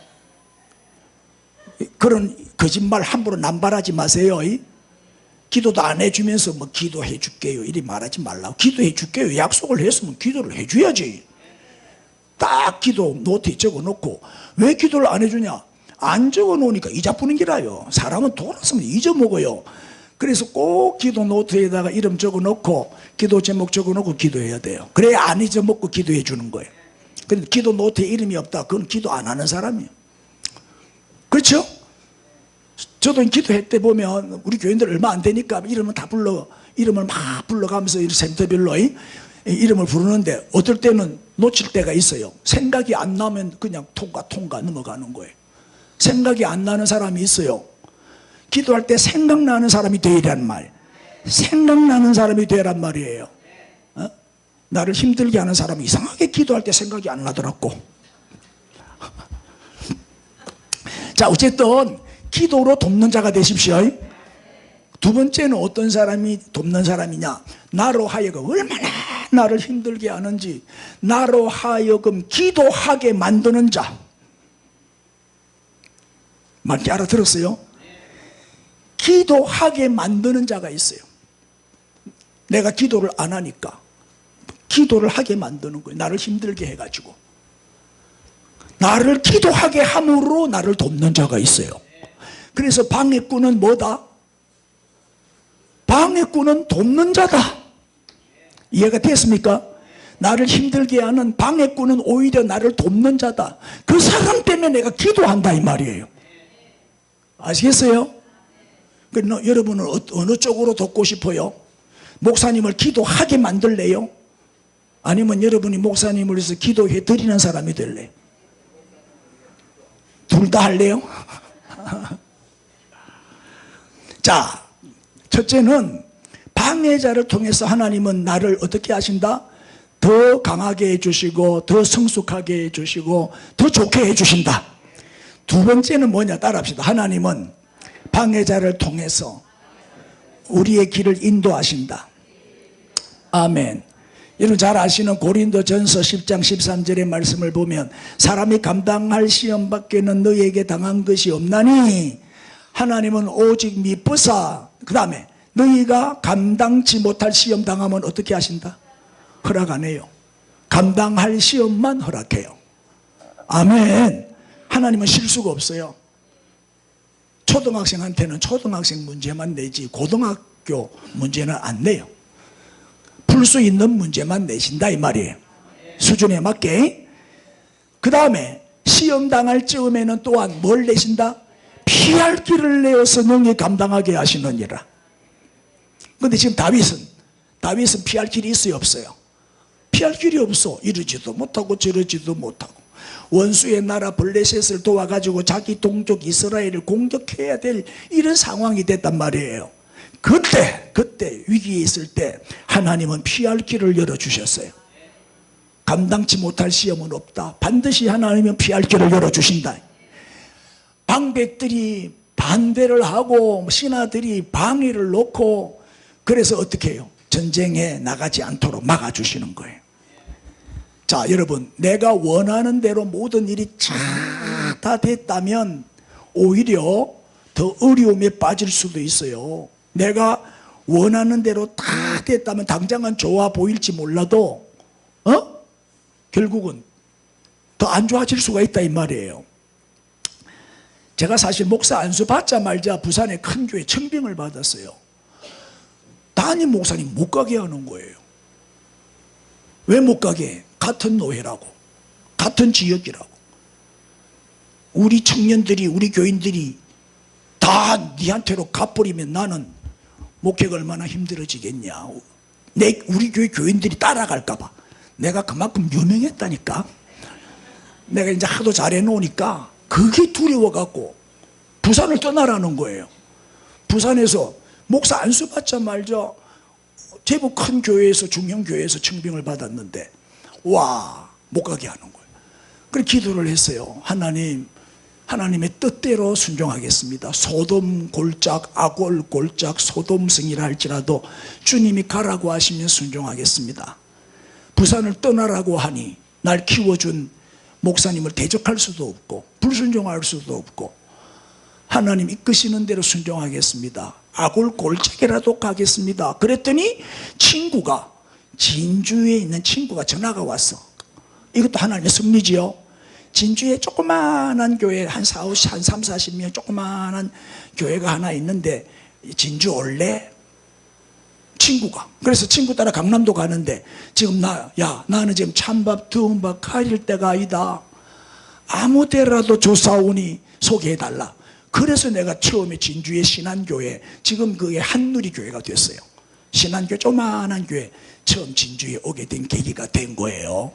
그런 거짓말 함부로 남발하지 마세요. 기도도 안 해주면서 뭐 기도해 줄게요 이리 말하지 말라고. 기도해 줄게요 약속을 했으면 기도를 해줘야지. 딱 기도 노트에 적어놓고 왜 기도를 안 해주냐? 안 적어놓으니까 잊어버리는 기라요. 사람은 돌아서면 잊어먹어요. 그래서 꼭 기도 노트에다가 이름 적어놓고 기도 제목 적어놓고 기도해야 돼요. 그래야 안 잊어먹고 기도해 주는 거예요. 근데 기도 노트에 이름이 없다, 그건 기도 안 하는 사람이에요. 그렇죠? 저도 기도회 때 보면 우리 교인들 얼마 안 되니까 이름을 막 불러가면서 센터별로 이름을 부르는데 어떨 때는 놓칠 때가 있어요. 생각이 안 나면 그냥 통과 넘어가는 거예요. 생각이 안 나는 사람이 있어요. 기도할 때 생각나는 사람이 되란 말. 생각나는 사람이 되란 말이에요. 나를 힘들게 하는 사람이 이상하게 기도할 때 생각이 안 나더라고. 자, 어쨌든 기도로 돕는 자가 되십시오. 두 번째는 어떤 사람이 돕는 사람이냐? 나로 하여금 얼마나 나를 힘들게 하는지 나로 하여금 기도하게 만드는 자. 맞게 알아들었어요? 기도하게 만드는 자가 있어요. 내가 기도를 안 하니까 기도를 하게 만드는 거예요. 나를 힘들게 해가지고 나를 기도하게 함으로 나를 돕는 자가 있어요. 그래서 방해꾼은 뭐다? 방해꾼은 돕는 자다. 이해가 됐습니까? 나를 힘들게 하는 방해꾼은 오히려 나를 돕는 자다. 그 사람 때문에 내가 기도한다 이 말이에요. 아시겠어요? 여러분은 어느 쪽으로 돕고 싶어요? 목사님을 기도하게 만들래요? 아니면 여러분이 목사님을 위해서 기도해 드리는 사람이 될래요? 둘 다 할래요? 자, 첫째는 방해자를 통해서 하나님은 나를 어떻게 하신다? 더 강하게 해주시고 더 성숙하게 해주시고 더 좋게 해주신다. 두 번째는 뭐냐? 따라합시다. 하나님은 방해자를 통해서 우리의 길을 인도하신다. 아멘. 여러분 잘 아시는 고린도전서 10장 13절의 말씀을 보면 사람이 감당할 시험밖에는 너희에게 당한 것이 없나니 하나님은 오직 미쁘사 그 다음에 너희가 감당치 못할 시험 당하면 어떻게 하신다? 허락 안 해요. 감당할 시험만 허락해요. 아멘. 하나님은 실수가 없어요. 초등학생한테는 초등학생 문제만 내지 고등학교 문제는 안 내요. 풀 수 있는 문제만 내신다 이 말이에요. 수준에 맞게. 그 다음에 시험 당할 즈음에는 또한 뭘 내신다? 피할 길을 내어서 능히 감당하게 하시느니라. 그런데 지금 다윗은 피할 길이 있어요 없어요? 피할 길이 없어. 이러지도 못하고 저러지도 못하고 원수의 나라 블레셋을 도와가지고 자기 동족 이스라엘을 공격해야 될 이런 상황이 됐단 말이에요. 그때 위기에 있을 때 하나님은 피할 길을 열어주셨어요. 감당치 못할 시험은 없다. 반드시 하나님은 피할 길을 열어주신다. 방백들이 반대를 하고 신하들이 방해를 놓고, 그래서 어떻게 해요? 전쟁에 나가지 않도록 막아주시는 거예요. 자, 여러분, 내가 원하는 대로 모든 일이 다 됐다면 오히려 더 어려움에 빠질 수도 있어요. 내가 원하는 대로 다 됐다면 당장은 좋아 보일지 몰라도 결국은 더 안 좋아질 수가 있다 이 말이에요. 제가 사실 목사 안수 받자마자 부산의 큰 교회 청빙을 받았어요. 담임 목사님 못 가게 하는 거예요. 왜 못 가게? 같은 노예라고, 같은 지역이라고. 우리 청년들이, 우리 교인들이 다 니한테로 가버리면 나는 목회가 얼마나 힘들어지겠냐. 우리 교회 교인들이 따라갈까 봐. 내가 그만큼 유명했다니까. 내가 이제 하도 잘해 놓으니까 그게 두려워갖고 부산을 떠나라는 거예요. 부산에서 목사 안수 받자마자 제법 큰 교회에서, 중형 교회에서 청빙을 받았는데 못 가게 하는 거예요. 그래서 기도를 했어요. 하나님의 뜻대로 순종하겠습니다. 소돔 골짝, 아골 골짝, 소돔성이라 할지라도 주님이 가라고 하시면 순종하겠습니다. 부산을 떠나라고 하니 날 키워준 목사님을 대적할 수도 없고 불순종할 수도 없고 하나님 이끄시는 대로 순종하겠습니다. 아골 골짜기라도 가겠습니다. 그랬더니 친구가, 진주에 있는 친구가 전화가 왔어. 이것도 하나님의 섭리지요. 진주에 조그마한 교회 한 3, 40명 조그마한 교회가 하나 있는데 진주 올래? 친구가. 그래서 친구 따라 강남도 가는데 지금 나는 지금 찬밥 더운 밥 가릴 때가 아니다. 아무 데라도 조사오니 소개해달라. 그래서 내가 처음에 진주의 신안교회, 지금 그게 한누리교회가 됐어요. 신안교회 조그마한 교회 처음 진주에 오게 된 계기가 된 거예요.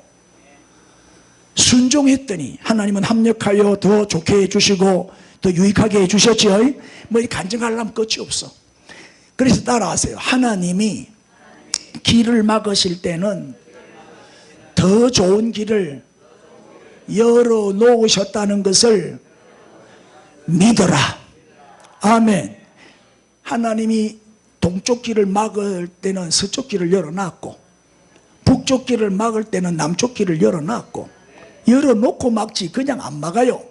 순종했더니 하나님은 합력하여 더 좋게 해주시고 더 유익하게 해주셨죠. 뭐 간증하려면 끝이 없어. 그래서 따라하세요. 하나님이 길을 막으실 때는 더 좋은 길을 열어놓으셨다는 것을 믿어라. 아멘. 하나님이 동쪽 길을 막을 때는 서쪽 길을 열어놨고 북쪽 길을 막을 때는 남쪽 길을 열어놨고, 열어놓고 막지 그냥 안 막아요.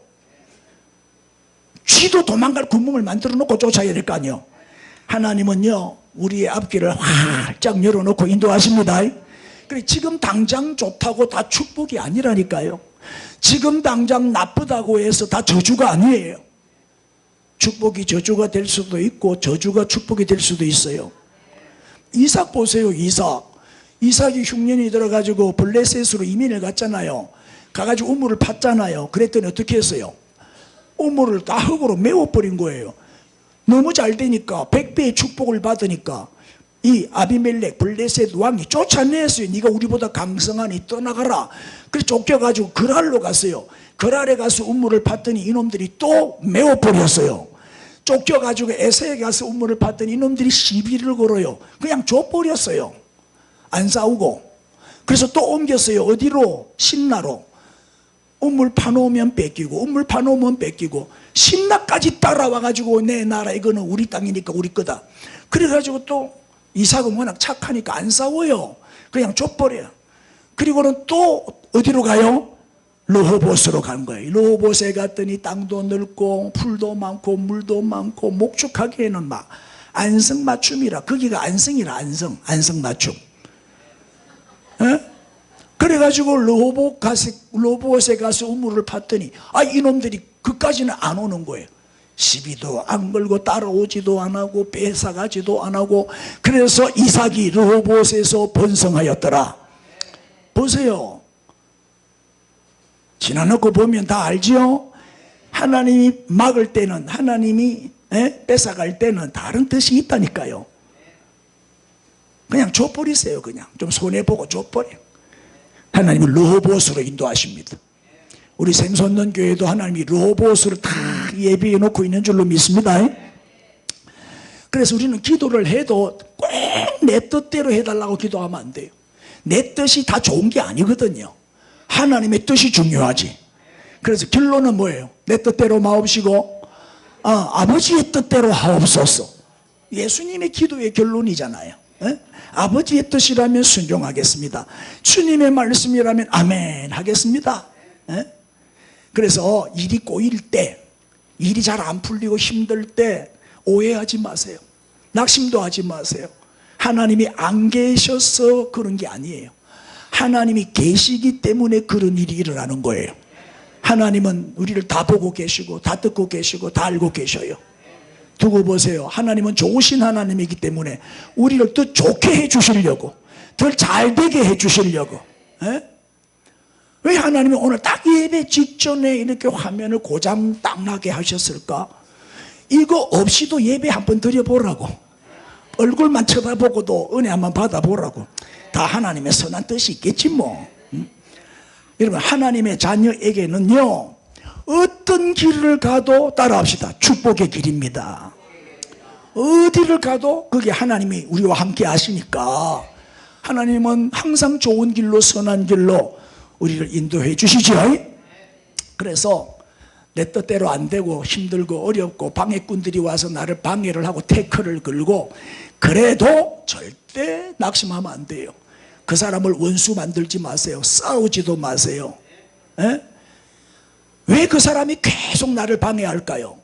쥐도 도망갈 구멍을 만들어 놓고 쫓아야 될 거 아니에요. 하나님은요 우리의 앞길을 활짝 열어놓고 인도하십니다. 그래, 지금 당장 좋다고 다 축복이 아니라니까요. 지금 당장 나쁘다고 해서 다 저주가 아니에요. 축복이 저주가 될 수도 있고 저주가 축복이 될 수도 있어요. 이삭 보세요. 이삭이 흉년이 들어가지고 블레셋으로 이민을 갔잖아요. 가가지고 우물을 팠잖아요. 그랬더니 어떻게 했어요? 우물을 다 흙으로 메워버린 거예요. 너무 잘 되니까 100배의 축복을 받으니까 이 아비멜렉 블레셋 왕이 쫓아냈어요. 네가 우리보다 강성하니 떠나가라. 그래서 쫓겨가지고 그랄로 갔어요. 그랄에 가서 우물을 팠더니 이놈들이 또 메워버렸어요. 쫓겨가지고 에세에 가서 우물을 팠더니 이놈들이 시비를 걸어요. 그냥 줘버렸어요. 안 싸우고. 그래서 또 옮겼어요. 어디로? 신나로. 우물 파놓으면 뺏기고 우물 파놓으면 뺏기고 신나까지 따라와가지고 내 나라 이거는 우리 땅이니까 우리 거다. 그래가지고 또 이삭은 워낙 착하니까 안 싸워요. 그냥 줘버려요. 그리고는 또 어디로 가요? 르호봇으로 간 거예요. 르호봇에 갔더니 땅도 넓고 풀도 많고 물도 많고 목축하기에는 막 안성맞춤이라. 거기가 안성이라. 안성맞춤. 그래가지고 르호봇에 가서 우물을 팠더니 이놈들이 그까지는 안 오는 거예요. 시비도 안 걸고 따라오지도 안 하고 뺏어가지도 안 하고. 그래서 이삭이 르호봇에서 번성하였더라. 보세요. 지나놓고 보면 다 알지요. 하나님이 막을 때는, 하나님이 뺏어갈 때는 다른 뜻이 있다니까요. 그냥 줘버리세요. 그냥 좀 손해보고 줘버려. 하나님은 르호봇으로 인도하십니다. 우리 샘솟는 교회도 하나님이 로봇으로 다 예비해 놓고 있는 줄로 믿습니다. 그래서 우리는 기도를 해도 꼭 내 뜻대로 해달라고 기도하면 안 돼요. 내 뜻이 다 좋은 게 아니거든요. 하나님의 뜻이 중요하지. 그래서 결론은 뭐예요? 내 뜻대로 마옵시고 아버지의 뜻대로 하옵소서. 예수님의 기도의 결론이잖아요. 에? 아버지의 뜻이라면 순종하겠습니다. 주님의 말씀이라면 아멘 하겠습니다. 에? 그래서 일이 꼬일 때, 일이 잘 안 풀리고 힘들 때 오해하지 마세요. 낙심도 하지 마세요. 하나님이 안 계셔서 그런 게 아니에요. 하나님이 계시기 때문에 그런 일이 일어나는 거예요. 하나님은 우리를 다 보고 계시고 다 듣고 계시고 다 알고 계셔요. 두고 보세요. 하나님은 좋으신 하나님이기 때문에 우리를 더 좋게 해주시려고, 더 잘되게 해주시려고. 에? 왜 하나님이 오늘 딱 예배 직전에 이렇게 화면을 고장 딱 나게 하셨을까? 이거 없이도 예배 한번 드려보라고. 얼굴만 쳐다보고도 은혜 한번 받아보라고. 다 하나님의 선한 뜻이 있겠지 뭐. 여러분, 하나님의 자녀에게는요, 어떤 길을 가도 따라합시다. 축복의 길입니다. 어디를 가도 그게 하나님이 우리와 함께 하시니까 하나님은 항상 좋은 길로, 선한 길로 우리를 인도해 주시죠. 그래서 내 뜻대로 안 되고 힘들고 어렵고 방해꾼들이 와서 나를 방해를 하고 태클을 걸고 그래도 절대 낙심하면 안 돼요. 그 사람을 원수 만들지 마세요. 싸우지도 마세요. 에? 왜 그 사람이 계속 나를 방해할까요?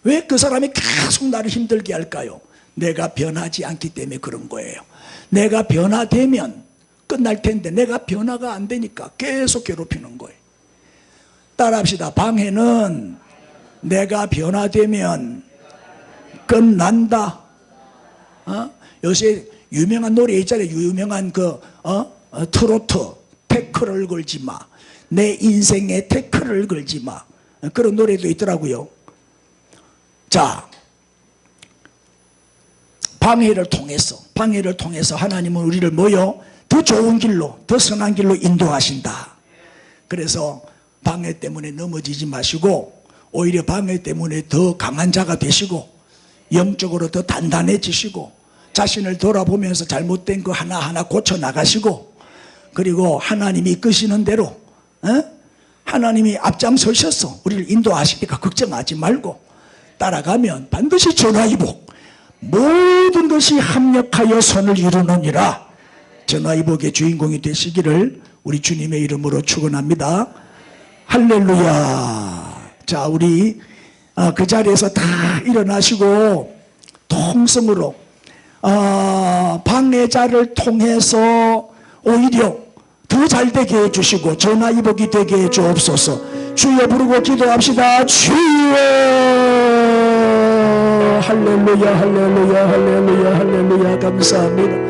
왜 그 사람이 계속 나를 힘들게 할까요? 내가 변하지 않기 때문에 그런 거예요. 내가 변화되면 끝날 텐데 내가 변화가 안 되니까 계속 괴롭히는 거예요. 따라합시다. 방해는 내가 변화되면 끝난다. 요새 유명한 노래 있잖아요. 유명한 트로트, 태클을 걸지 마. 내 인생에 태클을 걸지 마. 그런 노래도 있더라고요. 자, 방해를 통해서 하나님은 우리를 더 좋은 길로, 더 선한 길로 인도하신다. 그래서 방해 때문에 넘어지지 마시고 오히려 방해 때문에 더 강한 자가 되시고 영적으로 더 단단해지시고 자신을 돌아보면서 잘못된 거 하나하나 고쳐나가시고 그리고 하나님이 이끄시는 대로 하나님이 앞장서셔서 우리를 인도하시니까 걱정하지 말고 따라가면 반드시 전화위복 모든 것이 합력하여 선을 이루느니라. 전화위복의 주인공이 되시기를 우리 주님의 이름으로 축원합니다. 할렐루야. 자, 우리 그 자리에서 다 일어나시고 통성으로 방해자를 통해서 오히려 더 잘되게 해주시고 전화위복이 되게 해주옵소서. 주여 부르고 기도합시다. 주여. 할렐루야, 할렐루야, 할렐루야, 할렐루야. 감사합니다.